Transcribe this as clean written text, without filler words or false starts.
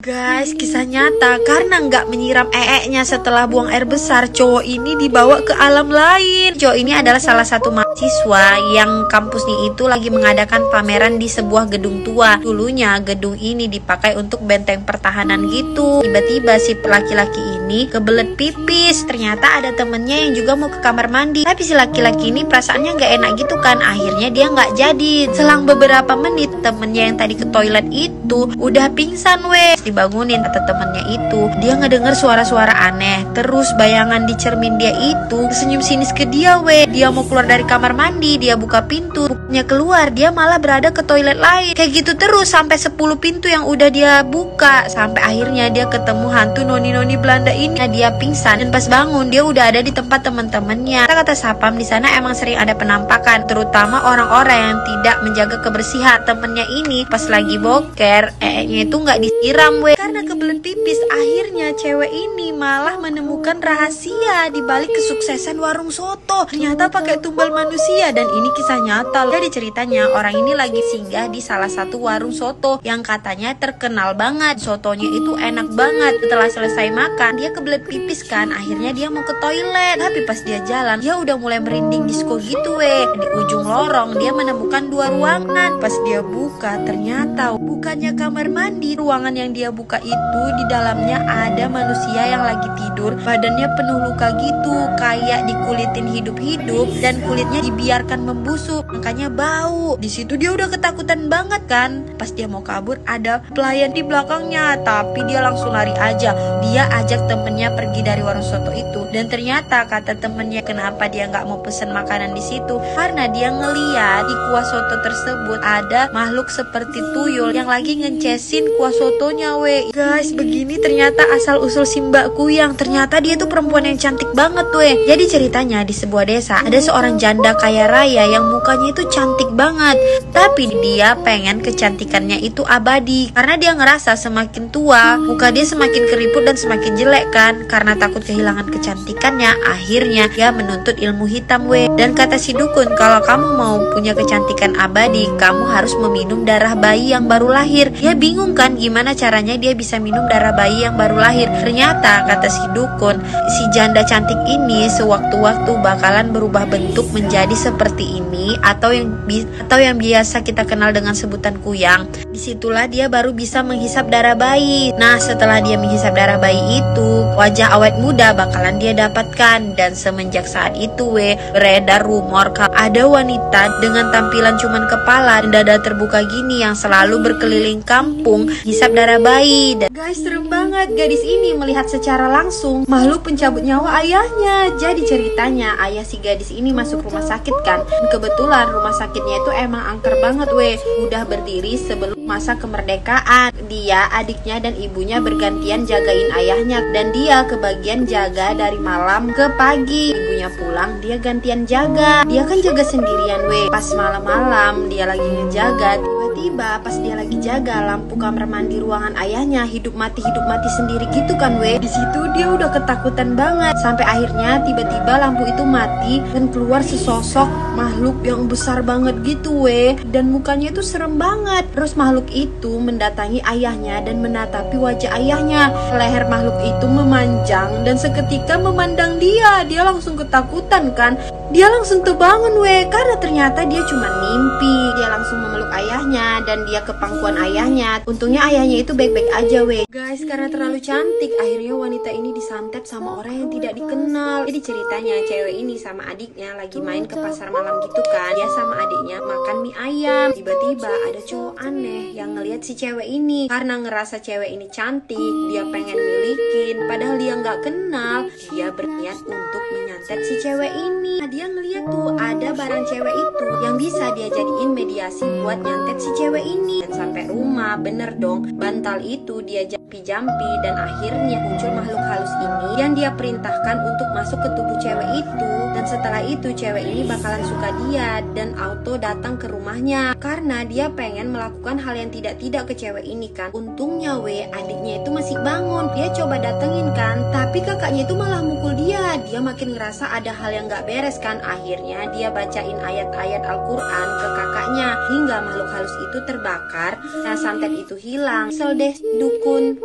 Guys, kisah nyata. Karena nggak menyiram ee-nya setelah buang air besar, cowok ini dibawa ke alam lain. Cowok ini adalah salah satu mahasiswa yang kampusnya itu lagi mengadakan pameran di sebuah gedung tua. Dulunya gedung ini dipakai untuk benteng pertahanan gitu. Tiba-tiba si laki-laki ini kebelet pipis. Ternyata ada temennya yang juga mau ke kamar mandi. Tapi si laki-laki ini perasaannya nggak enak gitu kan. Akhirnya dia nggak jadi. Selang beberapa menit, temennya yang tadi ke toilet itu udah pingsan weh. Dibangunin kata temennya itu, dia ngedenger suara-suara aneh. Terus bayangan di cermin dia itu senyum sinis ke dia weh. Dia mau keluar dari kamar mandi, dia buka pintu, bukannya keluar, dia malah berada ke toilet lain. Kayak gitu terus sampai 10 pintu yang udah dia buka. Sampai akhirnya dia ketemu hantu noni-noni Belanda ini. Dia pingsan dan pas bangun dia udah ada di tempat teman-temannya. Kata Sapam, di sana emang sering ada penampakan, terutama orang-orang yang tidak menjaga kebersihan. Temennya ini pas lagi boker, nya itu nggak disiram weh. Karena kebelet pipis, akhirnya cewek ini malah menemukan rahasia di balik kesuksesan warung soto. Ternyata pakai tumbal manusia, dan ini kisah nyata. Jadi ceritanya orang ini lagi singgah di salah satu warung soto yang katanya terkenal banget. Sotonya itu enak banget. Setelah selesai makan, dia kebelet pipis kan. Akhirnya dia mau ke toilet. Tapi pas dia jalan, dia udah mulai merinding disco gitu weh. Di ujung lorong dia menemukan 2 ruangan. Pas dia buka, ternyata bukannya kamar mandi. Ruangan yang dia buka itu di dalamnya ada manusia yang lagi tidur, badannya penuh luka gitu, kayak dikulitin hidup-hidup dan kulitnya dibiarkan membusuk, makanya bau. Di situ dia udah ketakutan banget kan. Pas dia mau kabur, ada pelayan di belakangnya, tapi dia langsung lari aja. Dia ajak temennya pergi dari warung soto itu, dan ternyata kata temennya kenapa dia nggak mau pesen makanan di situ, karena dia ngeliat di kuah soto tersebut ada makhluk seperti tuyul yang lagi ngecesin kuah sotonya weh. Guys, begini ternyata asal usul si Mbak Kuyang. Ternyata dia tuh perempuan yang cantik banget weh. Jadi ceritanya di sebuah desa ada seorang janda kaya raya yang mukanya itu cantik banget, tapi dia pengen kecantikannya itu abadi. Karena dia ngerasa semakin tua muka dia semakin keriput dan semakin jelek kan. Karena takut kehilangan kecantikannya, akhirnya dia menuntut ilmu hitam weh. Dan kata si dukun, kalau kamu mau punya kecantikan abadi, kamu harus meminum darah bayi yang baru lahir. Dia bingung kan gimana caranya dia bisa minum darah bayi yang baru lahir. Ternyata kata si dukun, si janda cantik ini sewaktu-waktu bakalan berubah bentuk menjadi seperti ini, atau yang biasa kita kenal dengan sebutan kuyang. Disitulah dia baru bisa menghisap darah bayi. Nah, setelah dia menghisap darah bayi itu, wajah awet muda bakalan dia dapatkan. Dan semenjak saat itu weh, beredar rumor kalau ada wanita dengan tampilan cuman kepala dan dada terbuka gini yang selalu berkeliling kampung hisap darah bayi. Dan guys, serem banget. Gadis ini melihat secara langsung makhluk pencabut nyawa ayahnya. Jadi ceritanya ayah si gadis ini masuk rumah sakit kan. Kebetulan rumah sakitnya itu emang angker banget weh. Udah berdiri sebelum masa kemerdekaan. Dia, adiknya dan ibunya bergantian jagain ayahnya, dan dia kebagian jaga dari malam ke pagi. Ibunya pulang, dia gantian jaga. Dia kan jaga sendirian weh. Pas malam-malam dia lagi ngejaga, tiba-tiba pas dia lagi jaga, lampu kamar mandi ruangan ayahnya hidup mati sendiri gitu kan weh. Di situ dia udah ketakutan banget. Sampai akhirnya tiba-tiba lampu itu mati dan keluar sesosok makhluk yang besar banget gitu weh. Dan mukanya itu serem banget. Terus makhluk itu mendatangi ayahnya dan menatapi wajah ayahnya. Leher makhluk itu memanjang dan seketika memandang dia. Dia langsung ketakutan kan. Dia langsung terbangun weh, karena ternyata dia cuma mimpi. Dia langsung memeluk ayahnya dan dia ke pangkuan ayahnya. Untungnya ayahnya itu baik-baik aja weh. Guys, karena terlalu cantik, akhirnya wanita ini disantet sama orang yang tidak dikenal. Jadi ceritanya cewek ini sama adiknya lagi main ke pasar malam gitu kan. Dia sama adiknya makan mie ayam. Tiba-tiba ada cowok aneh yang ngelihat si cewek ini. Karena ngerasa cewek ini cantik, dia pengen milikin. Padahal dia nggak kenal. Dia berniat untuk menyantet si cewek ini. Nah, dia ngeliat tuh ada barang cewek itu yang bisa dia jadiin mediasi buat nyantet si cewek ini. Dan sampai rumah, bener dong, bantal itu dia jampi-jampi, dan akhirnya muncul makhluk halus ini yang dia perintahkan untuk masuk ke tubuh cewek itu. Dan setelah itu cewek ini bakalan suka dia dan auto datang ke rumahnya karena dia pengen melakukan hal yang tidak-tidak ke cewek ini kan. Untungnya weh, adiknya itu masih bangun. Dia coba datengin kan, tapi kakaknya itu malah mukul dia. Dia makin ngerasa ada hal yang gak beres kan. Akhirnya dia bacain ayat-ayat Al-Quran ke kakaknya hingga makhluk halus itu terbakar. Nah, santet itu hilang. Sel deh dukun.